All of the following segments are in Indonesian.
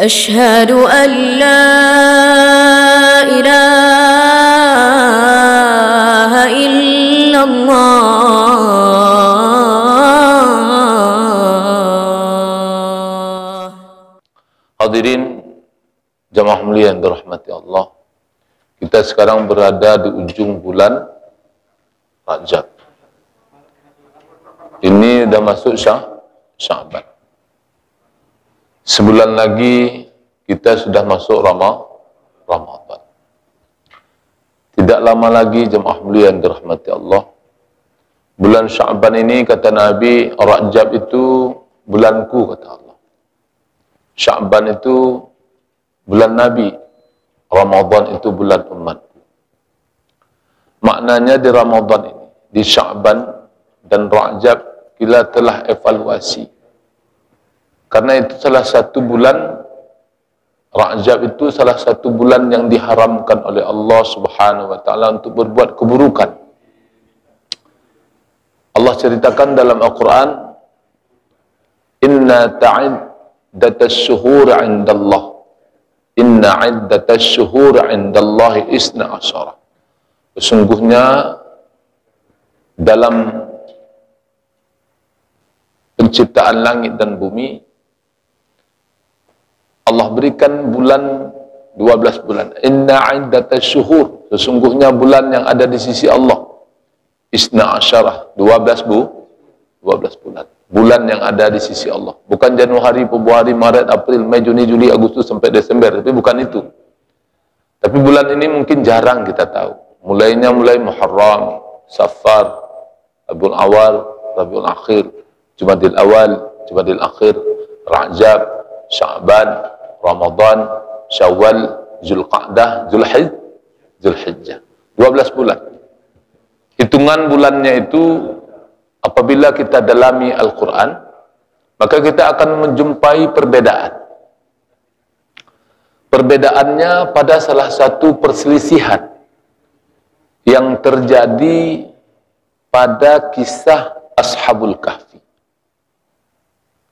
أشهد أن لا إله إلا الله. Hadirin jamaah mulia yang dirahmati Allah, kita sekarang berada di ujung bulan Rajab. Ini sudah masuk Sya'ban. Sebulan lagi kita sudah masuk Ramadan. Tidak lama lagi jemaah mulia yang dirahmati Allah, bulan Sya'ban ini kata Nabi, Rajab itu bulanku kata Allah. Sya'ban itu bulan Nabi, Ramadan itu bulan umatku. Maknanya di Ramadan ini, di Sya'ban dan Rajab kita telah evaluasi. Karena itu salah satu bulan, Rajab itu salah satu bulan yang diharamkan oleh Allah Subhanahu wa taala untuk berbuat keburukan. Allah ceritakan dalam Al-Qur'an, "Inna ta'iddatas syuhur 'indallah. Inna 'iddatas syuhur 'indallahi 12." Sesungguhnya dalam penciptaan langit dan bumi, Allah berikan bulan 12 bulan. Inna 'iddatas syuhur, sesungguhnya bulan yang ada di sisi Allah, 12 bulan. Bulan yang ada di sisi Allah. Bukan Januari, Februari, Maret, April, Mei, Juni, Juli, Agustus sampai Desember, tapi bukan itu. Tapi bulan ini mungkin jarang kita tahu. Mulai Muharram, Safar, Rabiul Awal, Rabiul Akhir, Jumadil Awal, Jumadil Akhir, Rajab, Sya'ban, Ramadan, Syawal, Zulqa'dah, Zulhijjah. 12 bulan. Hitungan bulannya itu apabila kita dalami Al-Quran, maka kita akan menjumpai perbedaan. Perbedaannya pada salah satu perselisihan yang terjadi pada kisah Ashabul Kahfi.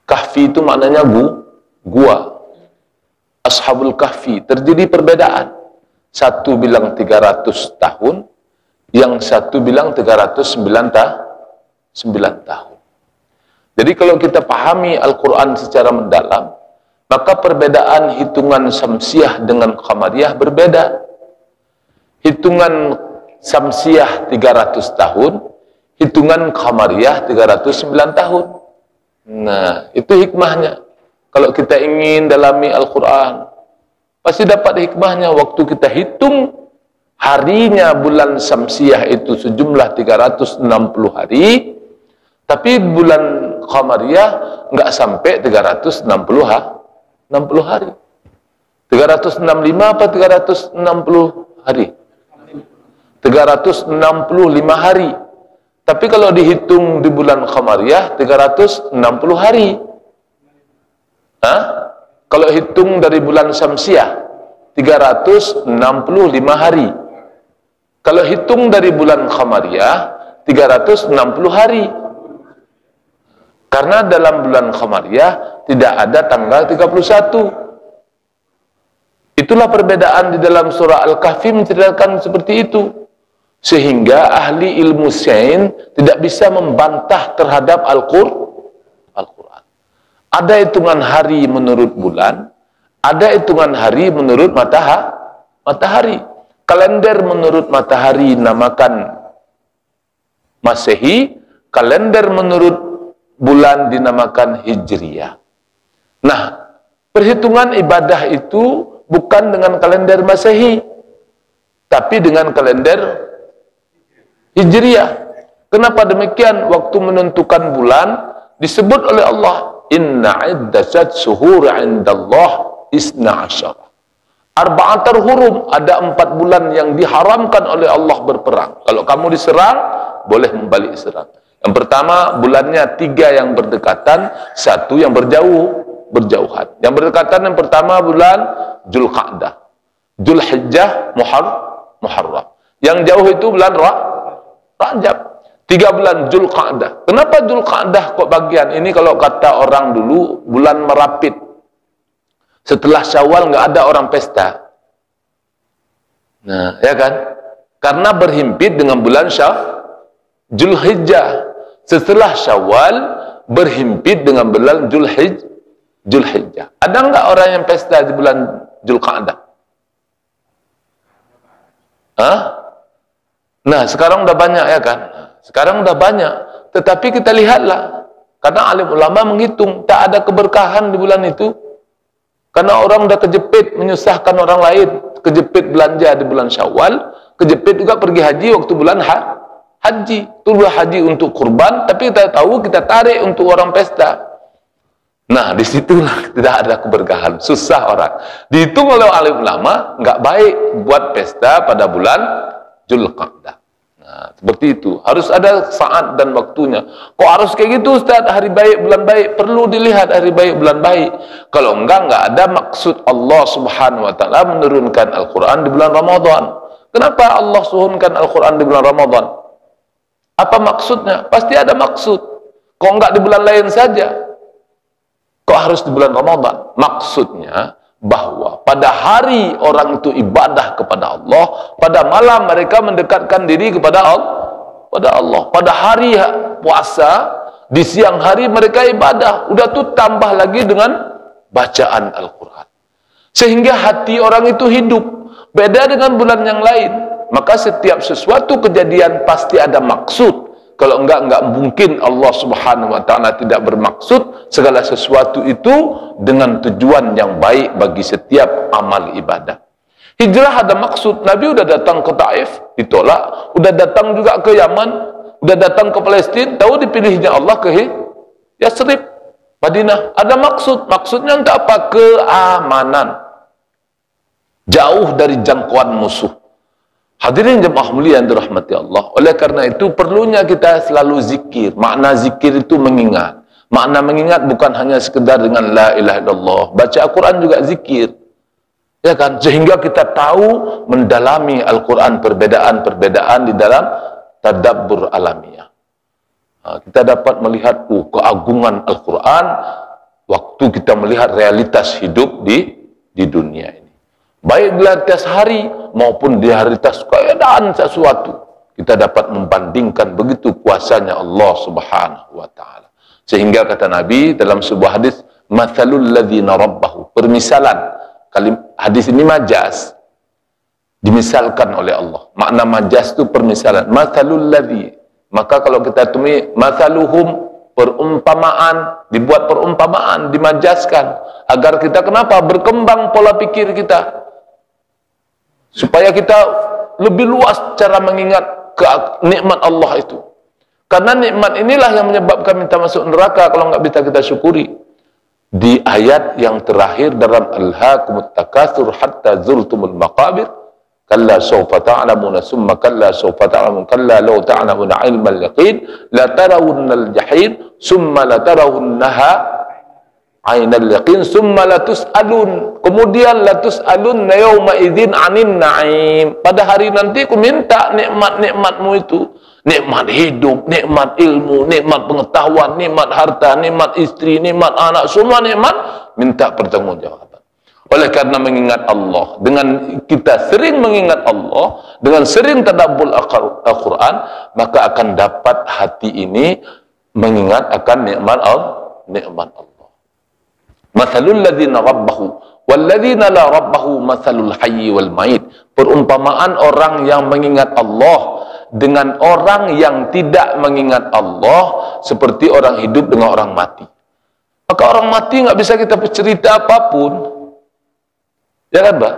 Kahfi itu maknanya gua. Ashabul Kahfi terjadi perbedaan. Satu bilang 300 tahun, yang satu bilang 309 tahun. Jadi kalau kita pahami Al-Quran secara mendalam, maka perbedaan hitungan Syamsiah dengan Qamariyah berbeda. Hitungan Syamsiah 300 tahun, hitungan Qamariyah 309 tahun. Nah, itu hikmahnya. Kalau kita ingin dalami Al-Quran, pasti dapat hikmahnya. Waktu kita hitung harinya bulan Syamsiah itu sejumlah 360 hari, tapi bulan Qamariyah nggak sampai 360 hari. 365 apa 360 hari? 365 hari. Tapi kalau dihitung di bulan Qamariyah 360 hari. Kalau hitung dari bulan Syamsiah 365 hari. Kalau hitung dari bulan Qamariyah 360 hari. Karena dalam bulan Qamariyah tidak ada tanggal 31. Itulah perbedaan di dalam surah Al-Kahfi menceritakan seperti itu. Sehingga ahli ilmu sains tidak bisa membantah terhadap Al-Quran. Ada hitungan hari menurut bulan, ada hitungan hari menurut matahari. Kalender menurut matahari namakan Masehi, kalender menurut bulan dinamakan Hijriyah. Nah, perhitungan ibadah itu bukan dengan kalender Masehi, tapi dengan kalender Hijriyah. Kenapa demikian? Waktu menentukan bulan disebut oleh Allah, Inna 'iddatas syuhur 'indallah 12. Arba'atul hurum, ada 4 bulan yang diharamkan oleh Allah berperang. Kalau kamu diserang, boleh membalik serang. Yang pertama, bulannya 3 yang berdekatan, 1 yang berjauhan. Yang berdekatan yang pertama bulan Zulqa'dah, Zulhijjah, Muharram. Yang jauh itu bulan Rajab. 3 bulan Zulqa'dah. Kenapa Zulqa'dah kok bagian ini? Kalau kata orang dulu, bulan merapit. Setelah Syawal nggak ada orang pesta. Nah, ya kan? Karena berhimpit dengan bulan Zulhijjah. Setelah Syawal berhimpit dengan bulan Zulhijjah. Ada nggak orang yang pesta di bulan Zulqa'dah? Hah? Nah, sekarang udah banyak, ya kan? Sekarang udah banyak. Tetapi kita lihatlah, karena alim ulama menghitung tak ada keberkahan di bulan itu. Karena orang udah kejepit menyusahkan orang lain, kejepit belanja di bulan Syawal, kejepit juga pergi haji waktu bulan haji. Tuduh haji untuk kurban, tapi kita tahu kita tarik untuk orang pesta. Nah, disitulah tidak ada keberkahan, susah orang. Dihitung oleh alim ulama, nggak baik buat pesta pada bulan Zulqa'dah. Nah, seperti itu. Harus ada saat dan waktunya. Kok harus kayak gitu, Ustaz? Hari baik, bulan baik. Perlu dilihat hari baik, bulan baik. Kalau enggak ada maksud Allah Subhanahu wa Ta'ala menurunkan Al-Quran di bulan Ramadan. Kenapa Allah turunkan Al-Quran di bulan Ramadan? Apa maksudnya? Pasti ada maksud. Kok enggak di bulan lain saja? Kok harus di bulan Ramadan? Maksudnya bahwa pada hari orang itu ibadah kepada Allah, pada malam mereka mendekatkan diri kepada Allah. Pada hari puasa, di siang hari mereka ibadah. Udah tuh tambah lagi dengan bacaan Al-Quran. Sehingga hati orang itu hidup. Beda dengan bulan yang lain. Maka setiap sesuatu kejadian pasti ada maksud. Kalau enggak mungkin Allah Subhanahu wa Ta'ala tidak bermaksud segala sesuatu itu dengan tujuan yang baik bagi setiap amal ibadah. Hijrah ada maksud. Nabi udah datang ke Taif, ditolak. Udah datang juga ke Yaman, udah datang ke Palestina, tahu dipilihnya Allah ke Yasrib, Madinah. Ada maksud. Maksudnya untuk apa? Keamanan. Jauh dari jangkauan musuh. Hadirin jemaah mulia yang dirahmati Allah. Oleh karena itu perlunya kita selalu zikir. Makna zikir itu mengingat. Makna mengingat bukan hanya sekedar dengan la ilaha illallah. Baca Al-Quran juga zikir. Ya kan? Sehingga kita tahu mendalami Al-Quran perbedaan-perbedaan di dalam tadabbur alamiah. Nah, kita dapat melihat keagungan Al-Quran waktu kita melihat realitas hidup di dunia ini. Baik di atas hari maupun di realitas keadaan sesuatu, kita dapat membandingkan begitu kuasanya Allah Subhanahu wa Ta'ala. Sehingga kata Nabi dalam sebuah hadis, mathalul ladzina rabbahu, permisalan. Hadis ini majaz, dimisalkan oleh Allah. Makna majaz itu permisalan. Mathalul ladzi, maka kalau kita temui mathaluhum, perumpamaan, dibuat perumpamaan, dimajazkan agar kita kenapa? Berkembang pola pikir kita. Supaya kita lebih luas cara mengingat nikmat Allah itu. Karena nikmat inilah yang menyebabkan kita masuk neraka kalau nggak bisa kita syukuri. Di ayat yang terakhir dalam Alhaakumut Takatsur hatta zurtumul maqabir, kalla sawfa ta'lamuna summa kalla sawfa ta'lamun kalla law ta'lamuna ilmal yaqin la tarawunnal jahim summa la tarawunnaha ainal yaqin summa latus'alun, kemudian latus'alunna yawma idzin 'anin na'im. Pada hari nanti ku minta nikmat-nikmatmu itu, nikmat hidup, nikmat ilmu, nikmat pengetahuan, nikmat harta, nikmat istri, nikmat anak, semua nikmat minta pertanggungjawaban. Oleh karena mengingat Allah, dengan kita sering mengingat Allah, dengan sering tadabbur Al-Quran, maka akan dapat hati ini mengingat akan nikmat Allah. Mathalul ladzina rabbahu wal ladzina la rabbahu mathalul hayyi wal mait. Perumpamaan orang yang mengingat Allah dengan orang yang tidak mengingat Allah seperti orang hidup dengan orang mati. Maka orang mati nggak bisa kita bercerita apapun. Ya kan, Mbak?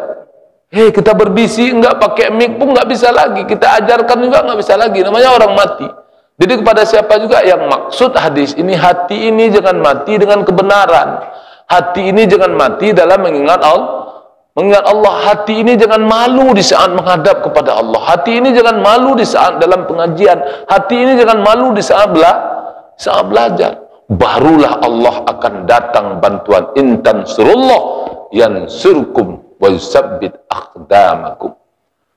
Hei, kita berbisi nggak pakai mic pun nggak bisa lagi. Kita ajarkan juga nggak bisa lagi. Namanya orang mati. Jadi kepada siapa juga yang maksud hadis ini, hati ini jangan mati dengan kebenaran. Hati ini jangan mati dalam mengingat Allah. Mengingat Allah, hati ini jangan malu di saat menghadap kepada Allah. Hati ini jangan malu di saat dalam pengajian. Hati ini jangan malu di saat belajar. Barulah Allah akan datang bantuan. Intan surullah yansurkum wa yusabbit aqdamakum.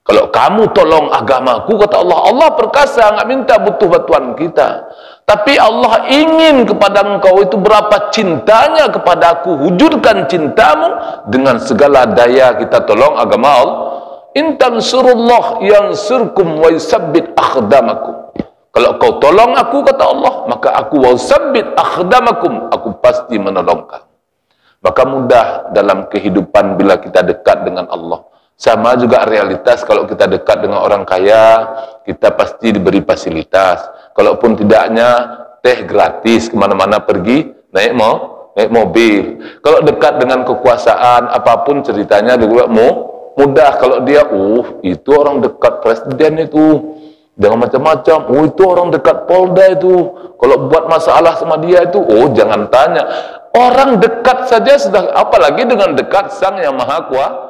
Kalau kamu tolong agamaku, kata Allah, Allah perkasa, nggak minta butuh bantuan kita. Tapi Allah ingin kepada engkau itu berapa cintanya kepada aku. Wujudkan cintamu dengan segala daya kita tolong agama Allah. In tansurullah yansurkum wa yusabbit akhdamakum. Kalau kau tolong aku, kata Allah, maka aku wa yusabbit akhdamakum, aku pasti menolong kamu. Maka mudah dalam kehidupan bila kita dekat dengan Allah. Sama juga realitas kalau kita dekat dengan orang kaya, kita pasti diberi fasilitas. Kalaupun tidaknya, teh gratis kemana-mana pergi, naik mobil. Kalau dekat dengan kekuasaan, apapun ceritanya juga mudah. Kalau dia, itu orang dekat presiden itu, jangan macam-macam. Itu orang dekat Polda itu, kalau buat masalah sama dia itu, jangan tanya. Orang dekat saja sudah, apalagi dengan dekat Sang Yang Maha Kuasa.